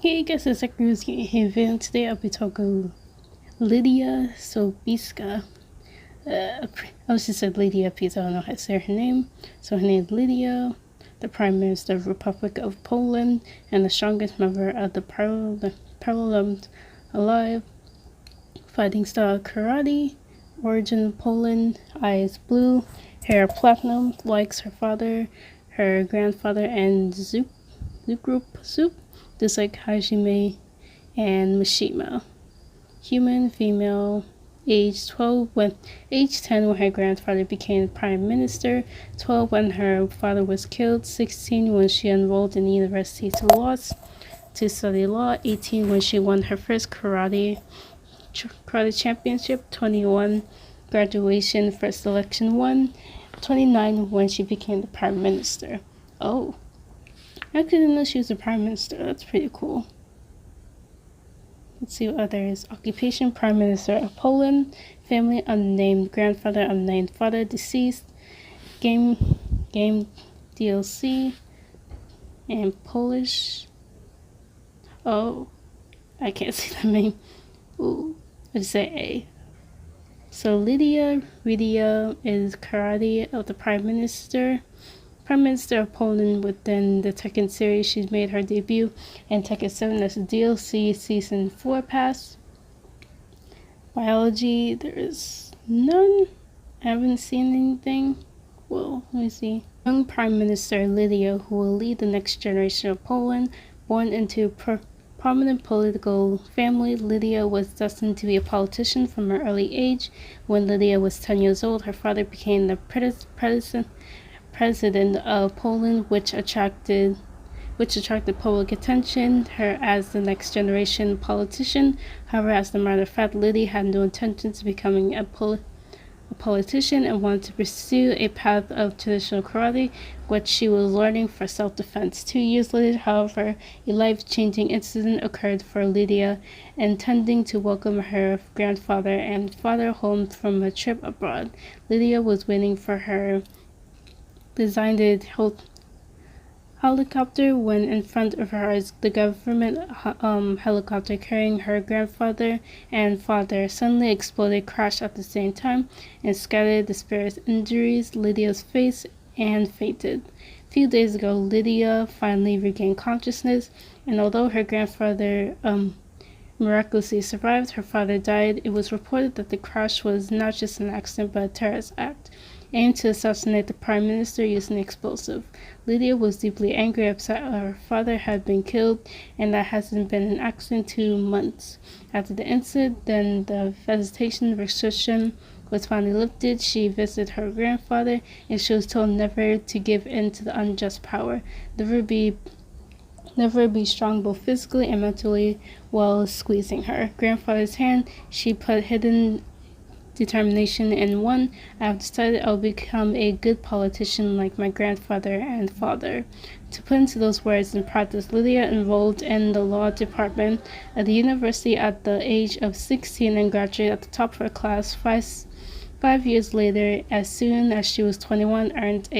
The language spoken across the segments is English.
Hey guys, it's SAKURA-ROSEGAMER here, and today I'll be talking Lidia Sobiska. I was just said Lidia because I don't know how to say her name. So her name is Lidia, the Prime Minister of the Republic of Poland, and the strongest member of the Parliament alive. Fighting style karate, origin Poland, eyes blue, hair platinum, likes her father, her grandfather, and Soup, just like Hajime and Mishima. Human, female, age 10 when her grandfather became prime minister, 12 when her father was killed, 16 when she enrolled in the university to study law, 18 when she won her first karate championship, 21 graduation, first election won, 29 when she became the prime minister. Oh, I didn't know she was the prime minister. That's pretty cool. Let's see what others. Occupation: Prime Minister of Poland. Family: unnamed. Grandfather: unnamed. Father: deceased. Game DLC. And Polish. Oh, I can't see the name. Ooh, let's say A. So Lidia is karate of the Prime Minister of Poland. Within the Tekken series, she's made her debut in Tekken 7 as a DLC Season 4 pass. Biology, there is none. I haven't seen anything. Well, let me see. Young Prime Minister Lidia, who will lead the next generation of Poland. Born into a prominent political family, Lidia was destined to be a politician from her early age. When Lidia was 10 years old, her father became the president of Poland, which attracted public attention her as the next generation politician. However, as a matter of fact, Lidia had no intentions of becoming a politician and wanted to pursue a path of traditional karate, which she was learning for self-defense. 2 years later, however, a life-changing incident occurred for Lidia. Intending to welcome her grandfather and father home from a trip abroad, Lidia was waiting for her designed helicopter when in front of her is the government helicopter carrying her grandfather and father suddenly exploded, crashed at the same time, and scattered the spirits. Injuries: Lydia's face, and fainted. A few days ago, Lidia finally regained consciousness, and although her grandfather miraculously survived, her father died. It was reported that the crash was not just an accident but a terrorist act aimed to assassinate the prime minister using explosive. Lidia was deeply angry, upset that her father had been killed, and that hasn't been an accident 2 months. After the incident, then the visitation restriction was finally lifted. She visited her grandfather, and she was told never to give in to the unjust power, never be strong both physically and mentally while squeezing her grandfather's hand. She put hidden determination in one. I've decided I'll become a good politician like my grandfather and father. To put into those words in practice, Lidia enrolled in the law department at the university at the age of 16 and graduated at the top of her class. Five years later, as soon as she was 21, earned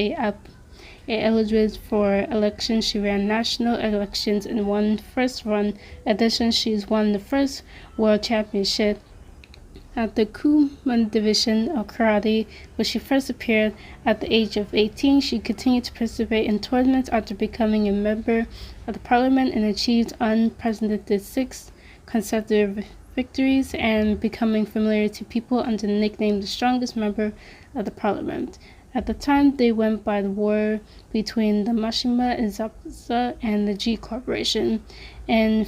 eligible for elections. She ran national elections and won first run. In addition, she's won the first world championship at the Kuman division of karate, where she first appeared at the age of 18. She continued to participate in tournaments after becoming a member of the parliament and achieved unprecedented 6 consecutive victories and becoming familiar to people under the nickname the strongest member of the parliament. At the time, they went by the war between the Mashima and Zabuza and the G Corporation, and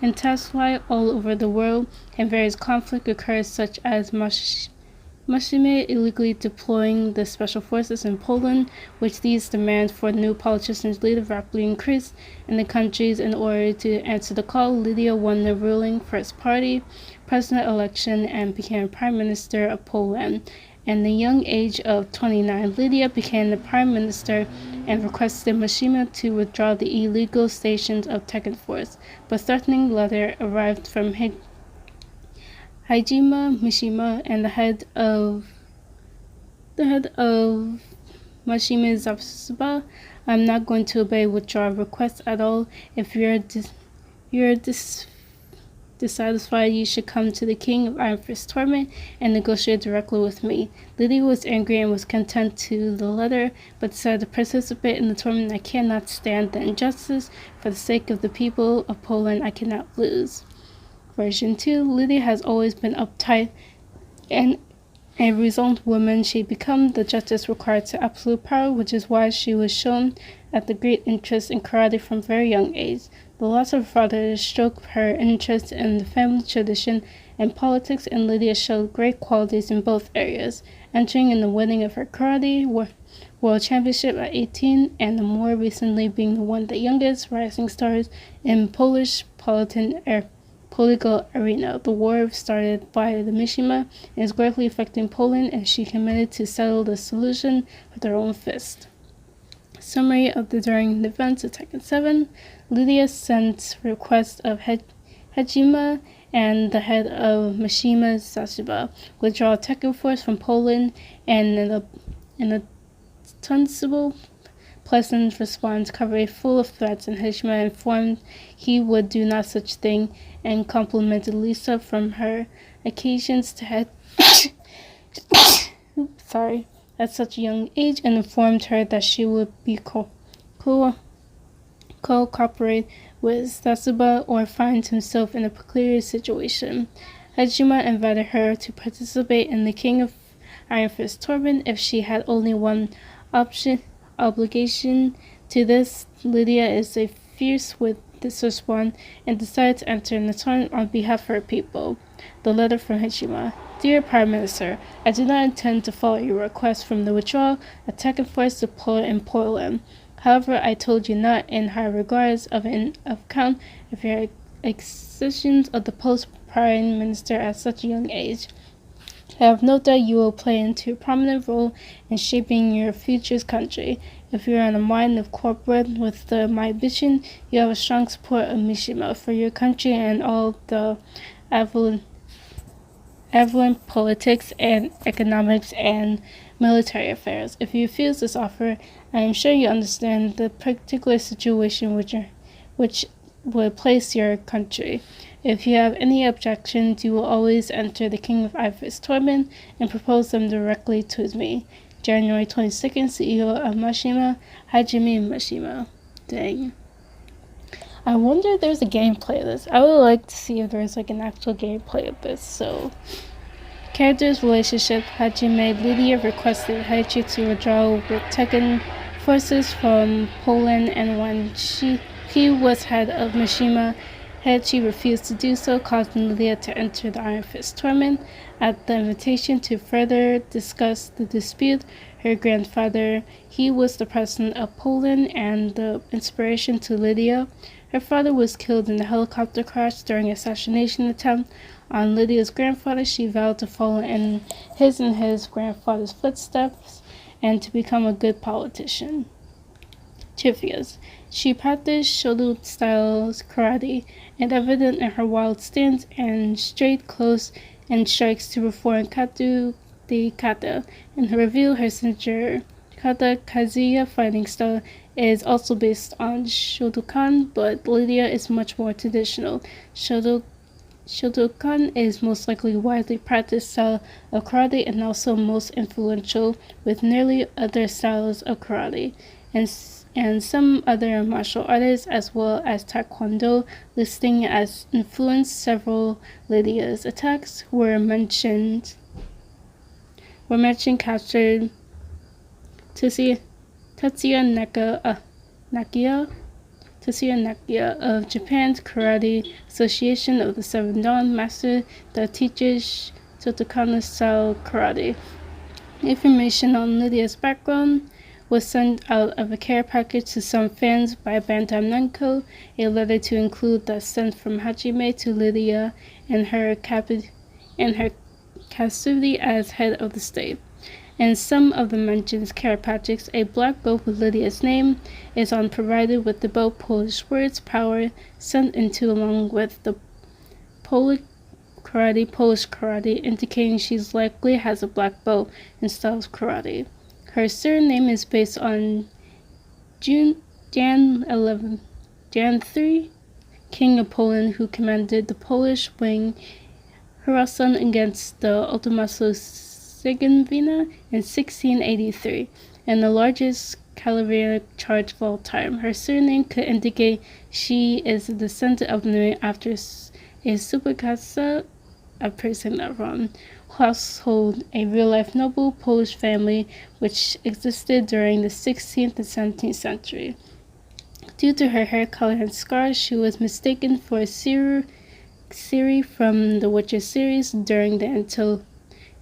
intensify all over the world, and various conflicts occurred, such as Mashima illegally deploying the special forces in Poland, which these demands for new politicians leader rapidly increased in the countries. In order to answer the call, Lidia won the ruling First Party president election and became Prime Minister of Poland. At the young age of 29, Lidia became the prime minister and requested Mishima to withdraw the illegal stations of Tekken Force, but a threatening letter arrived from Hajime Mishima, and the head of Mashima Zabuza, I'm not going to obey withdrawal requests at all. If you're dissatisfied, you should come to the King of Iron Fist Torment and negotiate directly with me. Lydia was angry and was content to the letter, but decided to participate in the tournament. I cannot stand the injustice. For the sake of the people of Poland, I cannot lose. Version 2. Lydia has always been uptight and a resolute woman. She became the justice required to absolute power, which is why she was shown at the great interest in karate from a very young age. The loss of her father stroked her interest in the family tradition and politics, and Lydia showed great qualities in both areas, entering in the winning of her karate world championship at 18, and more recently being one of the youngest rising stars in Polish political arena. The war started by the Mishima and is greatly affecting Poland, and she committed to settle the solution with her own fist. Summary of the during the events of Tekken 7. Lydia sent requests of Hejima and the head of Mishima Zashiba withdraw Tekken force from Poland, and in a sensible, pleasant response covered full of threats, and Hejima informed he would do not such thing and complimented Lisa from her occasions to head at such a young age, and informed her that she would be cooperate with Sasuba or find himself in a precarious situation. Hajima invited her to participate in the King of Iron Fist tournament if she had only one obligation to this. Lydia is a fierce with this response and decided to enter in the tournament on behalf of her people. The letter from Hajima. Dear Prime Minister, I do not intend to follow your request from the withdrawal of Tekken force deployed in Poland. However, I told you not in high regards of account of your accessions of the post Prime Minister at such a young age. I have no doubt you will play into a prominent role in shaping your future's country. If you are on a mind of cooperate with my ambition, you have a strong support of Mishima for your country and all the affluent politics and economics and military affairs. If you refuse this offer, I am sure you understand the particular situation which would place your country. If you have any objections, you will always enter the King of Iron Fist tournament and propose them directly to me. January 22nd, CEO of Mishima, Hajime Mishima. Dang. I wonder if there's a gameplay of this. I would like to see if there's an actual gameplay of this. So, characters, relationship. Hajime Lidia requested Heiichi to withdraw with Tekken forces from Poland, and when he was head of Mishima, Heiichi refused to do so, causing Lidia to enter the Iron Fist tournament. At the invitation to further discuss the dispute, her grandfather, he was the president of Poland and the inspiration to Lidia. Her father was killed in a helicopter crash during an assassination attempt on Lydia's grandfather. She vowed to follow in his grandfather's footsteps and to become a good politician. Trivias. She practiced Shodo-style karate, and evident in her wild stance and straight, close, and strikes to perform kata de kata. In her review, her signature kata kazuya fighting style is also based on Shotokan, but Lydia is much more traditional. Shotokan is most likely widely practiced style of karate and also most influential with nearly other styles of karate and some other martial artists as well as Taekwondo listing as influenced. Several Lydia's attacks were mentioned captured Tetsuya Nakia of Japan's Karate Association of the Seven Dawn Master that teaches Shotokan-style karate. Information on Lydia's background was sent out of a care package to some fans by Bandai Namco, a letter to include that sent from Hajime to Lydia and her capacity as head of the state. In some of the mentioned care packages, a black belt with Lydia's name is provided with the belt Polish words power sent into along with the Polish karate, indicating she's likely has a black belt in style of karate. Her surname is based on Jan 3, King of Poland, who commanded the Polish wing Harasan against the Ottoman-Rosegamers in 1683, and the largest cavalry charge of all time. Her surname could indicate she is a descendant of the after a Superkasa, I'm pronouncing that wrong, household, a real-life noble Polish family which existed during the 16th and 17th century. Due to her hair color and scars, she was mistaken for a Ciri from the Witcher series during the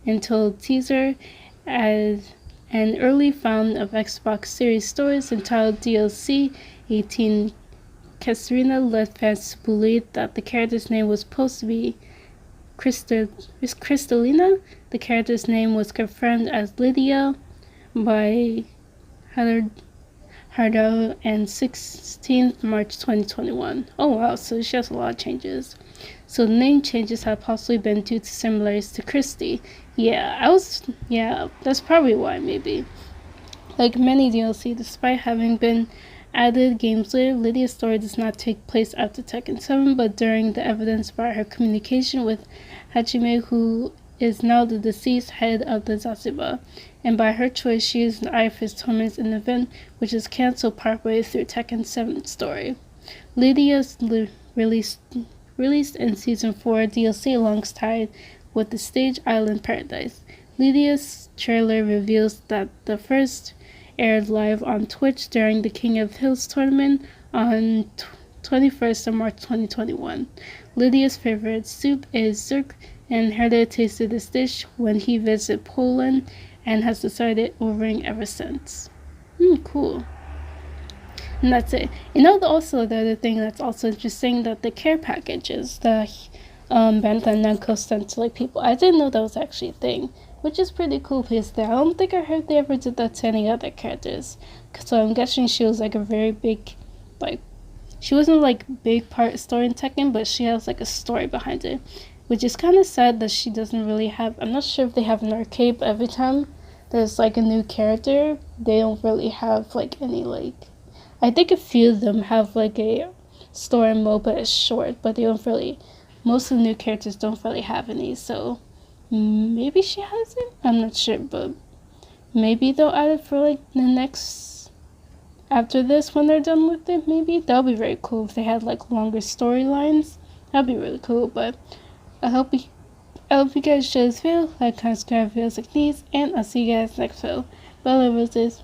Until teaser, as an early found of Xbox Series stores entitled DLC 18. Katerina led fans to believe that the character's name was supposed to be Kristalina. The character's name was confirmed as Lidia by Hardo and 16th March 2021. Oh wow, so she has a lot of changes. So the name changes have possibly been due to similarities to Christie. Yeah, that's probably why, maybe. Like many DLC, despite having been added games later, Lydia's story does not take place after Tekken 7, but during the evidence by her communication with Hajime, who is now the deceased head of the Zatsuba, and by her choice she used an eye for his torments in an event which is cancelled partway through Tekken 7's story. Lydia's released in Season 4 DLC alongside with the stage Island Paradise. Lydia's trailer reveals that the first aired live on Twitch during the King of Hills tournament on 21st of March 2021. Lydia's favorite soup is zurk, and Herder tasted this dish when he visited Poland and has decided over it ever since. Cool. And that's it. Also the other thing that's also interesting, that the care packages, the Bandai Namco sent to people. I didn't know that was actually a thing, which is pretty cool because I don't think I heard they ever did that to any other characters. So I'm guessing she was a very big, she wasn't big part story in Tekken, but she has a story behind it, which is kind of sad that she doesn't really have. I'm not sure if they have an arcade, but every time there's a new character, they don't really have any I think a few of them have a story mode, but it's short, but they don't really, most of the new characters don't really have any, so maybe she has it? I'm not sure, but maybe they'll add it for the next, after this, when they're done with it, maybe. That would be very cool if they had longer storylines. That'd be really cool, but I hope you guys enjoyed this video, comment, subscribe for videos like these, and I'll see you guys next video. Bye, Roses.